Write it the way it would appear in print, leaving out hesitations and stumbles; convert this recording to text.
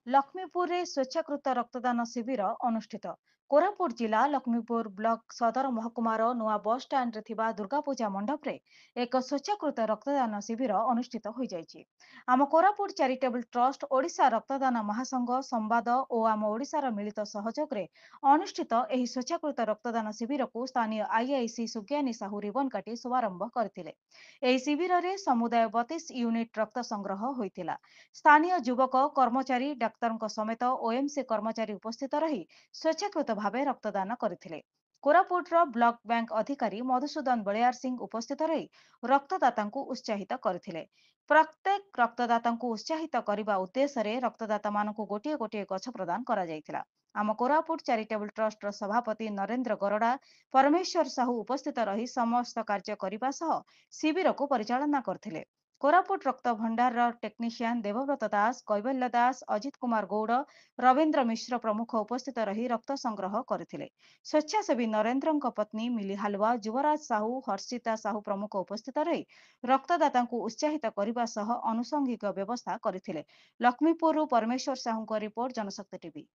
ଲକ୍ଷ୍ମୀପୁରରେ ସ୍ୱେଚ୍ଛାକୃତ ରକ୍ତଦାନ ଶିବିର ଅନୁଷ୍ଠିତ। କୋରାପୁଟ ଜିଲ୍ଲା ଲକ୍ଷ୍ମୀପୁର ବ୍ଲକ ସଦର ମହକୁମାର ନୂଆ ବସ୍ ଷ୍ଟାଣ୍ଡରେ ଥିବା ଦୁର୍ଗାପୂଜା ମଣ୍ଡପରେ ଏକ ସ୍ୱେଚ୍ଛାକୃତ ରକ୍ତଦାନ ଶିବିର ଅନୁଷ୍ଠିତ ହୋଇଯାଇଛି। ଆମ କୋରାପୁଟ ଚାରିଟେବଲ ଟ୍ରଷ୍ଟ, ଓଡ଼ିଶା ରକ୍ତଦାନ ମହାସଂଘ, ସମ୍ବାଦ ଓ ଆମ ଓଡ଼ିଶାର ମିଳିତ ସହଯୋଗରେ ଅନୁଷ୍ଠିତ ଏହି ସ୍ୱେଚ୍ଛାକୃତ ରକ୍ତଦାନ ଶିବିରକୁ ସ୍ଥାନୀୟ ଆଇଆଇସି ସୁଜ୍ଞାନୀ ସାହୁ ରିବନ କାଟି ଶୁଭାରମ୍ଭ କରିଥିଲେ। ଏହି ଶିବିରରେ ସମୁଦାୟ 32 ୟୁନିଟ୍ ରକ୍ତ ସଂଗ୍ରହ ହୋଇଥିଲା। ସ୍ଥାନୀୟ ଯୁବକ, କର୍ମଚାରୀ, ଡାକ୍ତରଙ୍କ ସମେତ ଓଏମସି କର୍ମଚାରୀ ଉପସ୍ଥିତ ରହି ସ୍ୱେଚ୍ଛାକୃତ ଭାବେ ରକ୍ତଦାନ କରିଥିଲେ। କୋରାପୁଟର ବ୍ଲକ ବ୍ୟାଙ୍କ ଅଧିକାରୀ ମଧୁସୂଦନ ବଳିଆର ସିଂ ଉପସ୍ଥିତ ରହି ରକ୍ତଦାତାଙ୍କୁ ଉତ୍ସାହିତ କରିଥିଲେ। ପ୍ରତ୍ୟେକ ରକ୍ତଦାତାଙ୍କୁ ଉତ୍ସାହିତ କରିବା ଉଦ୍ଦେଶ୍ୟରେ ରକ୍ତଦାତାମାନଙ୍କୁ ଗୋଟିଏ ଗୋଟିଏ ଗଛ ପ୍ରଦାନ କରାଯାଇଥିଲା। ଆମ କୋରାପୁଟ ଚାରିଟେବଲ ଟ୍ରଷ୍ଟର ସଭାପତି ନରେନ୍ଦ୍ର ଗରଡା, ପରମେଶ୍ୱର ସାହୁ ଉପସ୍ଥିତ ରହି ସମସ୍ତ କାର୍ଯ୍ୟ କରିବା ସହ ଶିବିରକୁ ପରିଚାଳନା କରିଥିଲେ। କୋରାପୁଟ ରକ୍ତ ଭଣ୍ଡାରର ଟେକ୍ନିସିଆନ ଦେବବ୍ରତ ଦାସ, କୈବଲ୍ୟ ଦାସ, ଅଜିତ କୁମାର ଗୌଡ଼, ରବୀନ୍ଦ୍ର ମିଶ୍ର ପ୍ରମୁଖ ଉପସ୍ଥିତ ରହି ରକ୍ତ ସଂଗ୍ରହ କରିଥିଲେ। ସ୍ୱେଚ୍ଛାସେବୀ ନରେନ୍ଦ୍ରଙ୍କ ପତ୍ନୀ ମିଲି ହାଲୱା, ଯୁବରାଜ ସାହୁ, ହର୍ଷିତା ସାହୁ ପ୍ରମୁଖ ଉପସ୍ଥିତ ରହି ରକ୍ତଦାତାଙ୍କୁ ଉତ୍ସାହିତ କରିବା ସହ ଆନୁଷଙ୍ଗିକ ବ୍ୟବସ୍ଥା କରିଥିଲେ। ଲକ୍ଷ୍ମୀପୁରରୁ ପରମେଶ୍ୱର ସାହୁଙ୍କ ରିପୋର୍ଟ, ଜନଶକ୍ତି ଟିଭି।